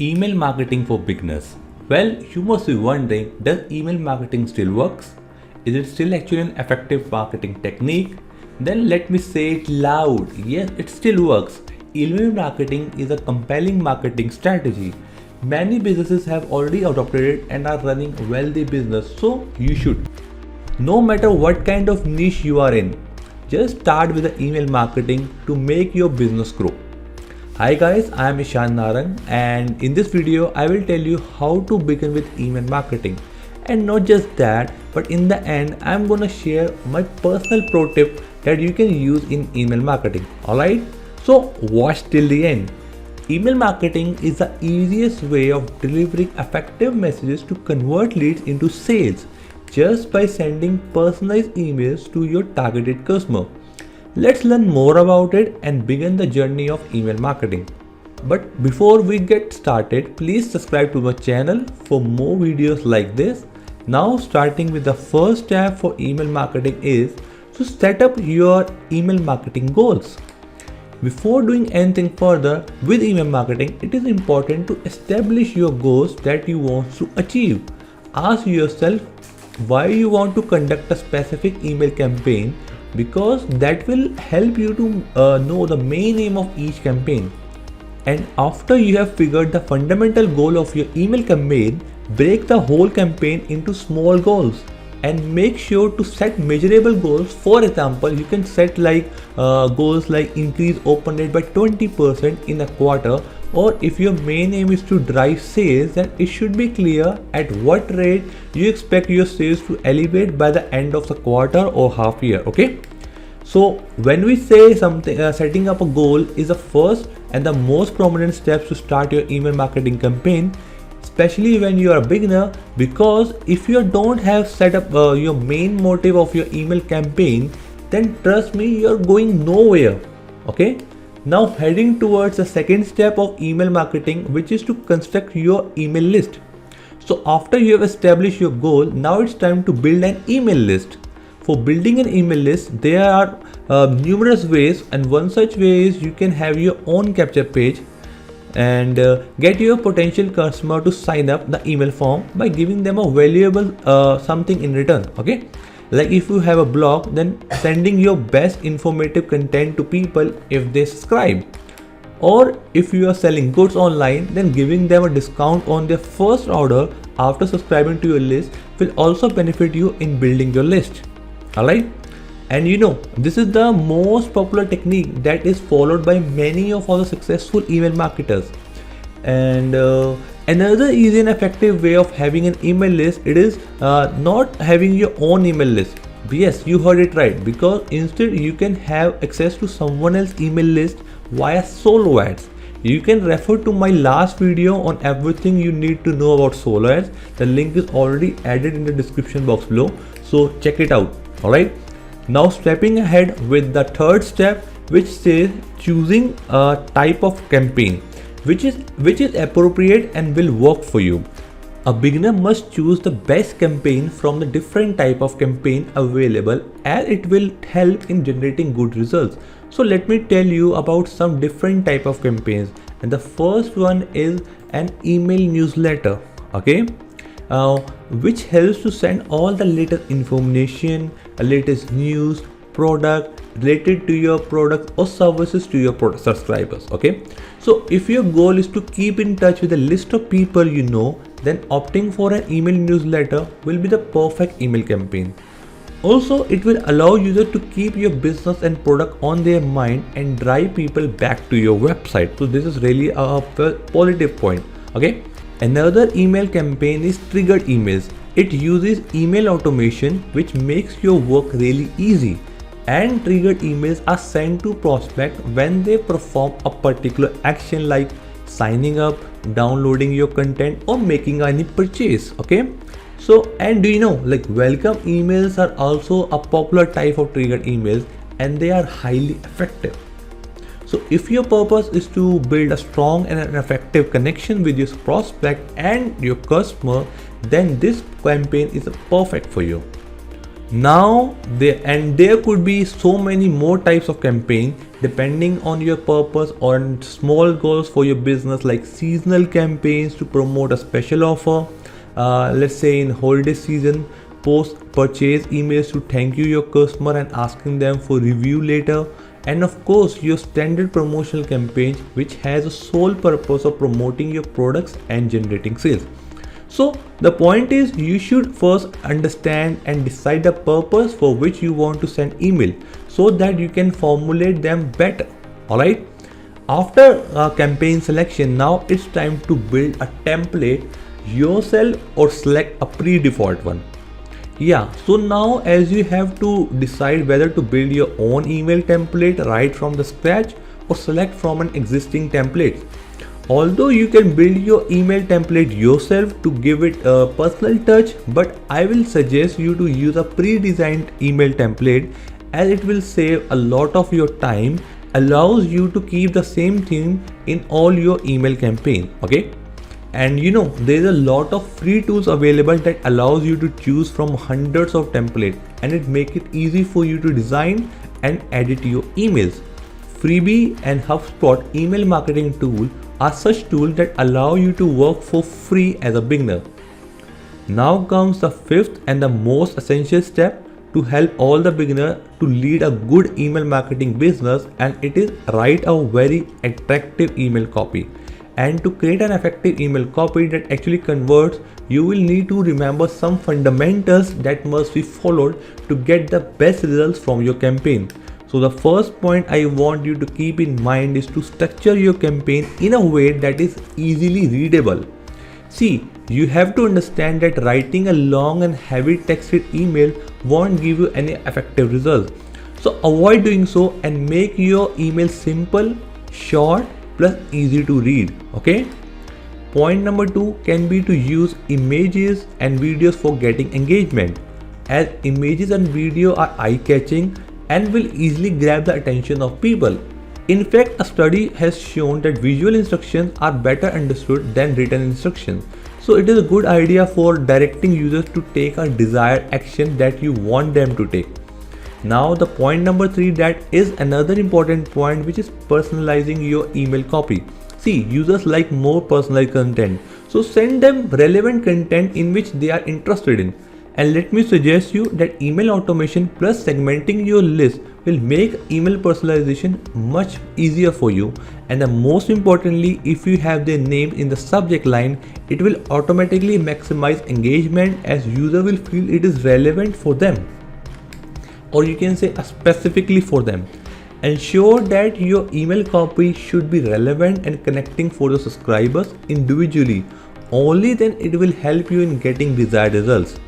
Email marketing for beginners. Well, you must be wondering, does email marketing still works? Is it still actually an effective marketing technique? Then let me say it loud. Yes, it still works. Email marketing is a compelling marketing strategy. Many businesses have already adopted it and are running a wealthy business, so you should. No matter what kind of niche you are in, just start with the email marketing to make your business grow. Hi guys, I am Ishan Narang, and in this video I will tell you how to begin with email marketing. And not just that, but in the end I am gonna share my personal pro tip that you can use in email marketing. Alright, so watch till the end. Email marketing is the easiest way of delivering effective messages to convert leads into sales just by sending personalized emails to your targeted customer. Let's learn more about it and begin the journey of email marketing. But before we get started, please subscribe to my channel for more videos like this. Now starting with the first step for email marketing is to set up your email marketing goals. Before doing anything further with email marketing, it is important to establish your goals that you want to achieve. Ask yourself why you want to conduct a specific email campaign, because that will help you to know the main aim of each campaign. And after you have figured the fundamental goal of your email campaign, break the whole campaign into small goals and make sure to set measurable goals. For example, you can set goals like increase open rate by 20% in a quarter, or if your main aim is to drive sales, then it should be clear at what rate you expect your sales to elevate by the end of the quarter or half year. Okay, so when we say something, setting up a goal is the first and the most prominent steps to start your email marketing campaign, especially when you are a beginner, because if you don't have set up your main motive of your email campaign, then trust me, you're going nowhere. Okay, now heading towards the second step of email marketing, which is to construct your email list. So after you have established your goal, now it's time to build an email list. For building an email list, there are numerous ways, and one such way is you can have your own capture page and get your potential customer to sign up the email form by giving them a valuable something in return. Okay, like if you have a blog, then sending your best informative content to people if they subscribe, or if you are selling goods online, then giving them a discount on their first order after subscribing to your list will also benefit you in building your list. Alright, and you know, this is the most popular technique that is followed by many of our successful email marketers. And another easy and effective way of having an email list, it is not having your own email list. Yes, you heard it right, because instead you can have access to someone else's email list via solo ads. You can refer to my last video on everything you need to know about solo ads. The link is already added in the description box below, so check it out. Alright, now stepping ahead with the third step, which says choosing a type of campaign which is appropriate and will work for you. A beginner must choose the best campaign from the different type of campaign available, as it will help in generating good results. So let me tell you about some different type of campaigns, and the first one is an email newsletter. Okay, which helps to send all the latest information, latest news, product related to your product or services to your product subscribers. Okay, so if your goal is to keep in touch with a list of people you know, then opting for an email newsletter will be the perfect email campaign. Also, it will allow users to keep your business and product on their mind and drive people back to your website. So this is really a positive point. Okay, another email campaign is triggered emails. It uses email automation which makes your work really easy, and triggered emails are sent to prospects when they perform a particular action like signing up, downloading your content, or making any purchase. Okay, so, and do you know, like welcome emails are also a popular type of triggered emails, and they are highly effective. So if your purpose is to build a strong and an effective connection with your prospect and your customer, then this campaign is perfect for you. Now there could be so many more types of campaign depending on your purpose or small goals for your business, like seasonal campaigns to promote a special offer. Let's say in holiday season, post purchase emails to thank you your customer and asking them for review later. And of course your standard promotional campaign which has a sole purpose of promoting your products and generating sales. So the point is, you should first understand and decide the purpose for which you want to send email so that you can formulate them better. Alright. After campaign selection, now it's time to build a template yourself or select a pre-default one. Yeah, so now as you have to decide whether to build your own email template right from the scratch or select from an existing template. Although you can build your email template yourself to give it a personal touch, but I will suggest you to use a pre-designed email template as it will save a lot of your time, allows you to keep the same theme in all your email campaign. Okay. And you know, there's a lot of free tools available that allows you to choose from hundreds of templates, and it make it easy for you to design and edit your emails. Freebie and HubSpot email marketing tool are such tools that allow you to work for free as a beginner. Now comes the fifth and the most essential step to help all the beginner to lead a good email marketing business, and it is write a very attractive email copy. And to create an effective email copy that actually converts, you will need to remember some fundamentals that must be followed to get the best results from your campaign. So the first point I want you to keep in mind is to structure your campaign in a way that is easily readable. See, you have to understand that writing a long and heavy texted email won't give you any effective results. So avoid doing so and make your email simple, short, plus easy to read. Okay. Point number 2 can be to use images and videos for getting engagement, as images and video are eye-catching and will easily grab the attention of people. In fact, a study has shown that visual instructions are better understood than written instructions. So it is a good idea for directing users to take a desired action that you want them to take. Now the point number 3, that is another important point, which is personalizing your email copy. See, users like more personalized content. So send them relevant content in which they are interested in. And let me suggest you that email automation plus segmenting your list will make email personalization much easier for you. And the most importantly, if you have their name in the subject line, it will automatically maximize engagement as user will feel it is relevant for them, or you can say specifically for them. Ensure that your email copy should be relevant and connecting for the subscribers individually. Only then it will help you in getting desired results.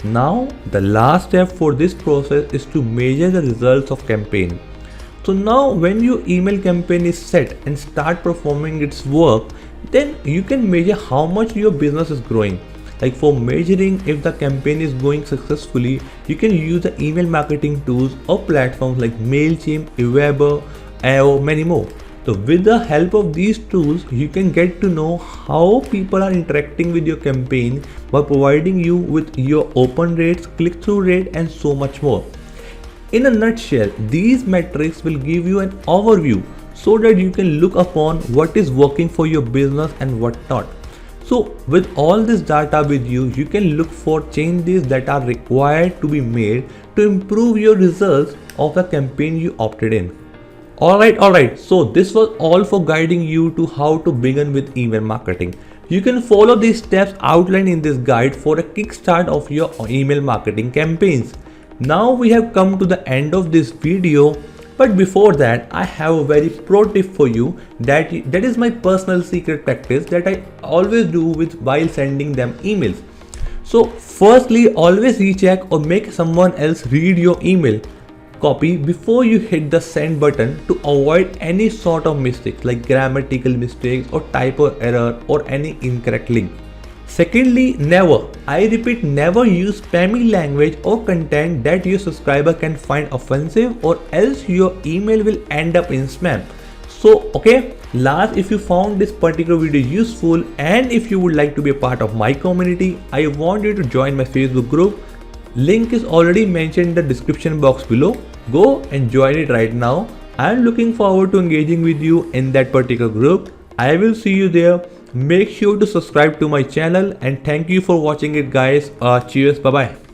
Now the last step for this process is to measure the results of campaign. So now when your email campaign is set and start performing its work, then you can measure how much your business is growing. Like for measuring if the campaign is going successfully, you can use the email marketing tools or platforms like MailChimp, Aweber, or many more. So with the help of these tools, you can get to know how people are interacting with your campaign by providing you with your open rates, click-through rate, and so much more. In a nutshell, these metrics will give you an overview so that you can look upon what is working for your business and what not. So with all this data with you, you can look for changes that are required to be made to improve your results of the campaign you opted in. Alright, so this was all for guiding you to how to begin with email marketing. You can follow these steps outlined in this guide for a kickstart of your email marketing campaigns. Now we have come to the end of this video, but before that I have a very pro tip for you that is my personal secret practice that I always do while sending them emails. So firstly, always recheck or make someone else read your email copy before you hit the send button to avoid any sort of mistakes like grammatical mistakes or typo error or any incorrect link. Secondly, I repeat, never use spammy language or content that your subscriber can find offensive, or else your email will end up in spam. So okay, last, if you found this particular video useful and if you would like to be a part of my community, I want you to join my Facebook group Link is already mentioned in the description box below. Go and join it right now. I am looking forward to engaging with you in that particular group. I will see you there. Make sure to subscribe to my channel and thank you for watching it guys. Cheers, bye bye.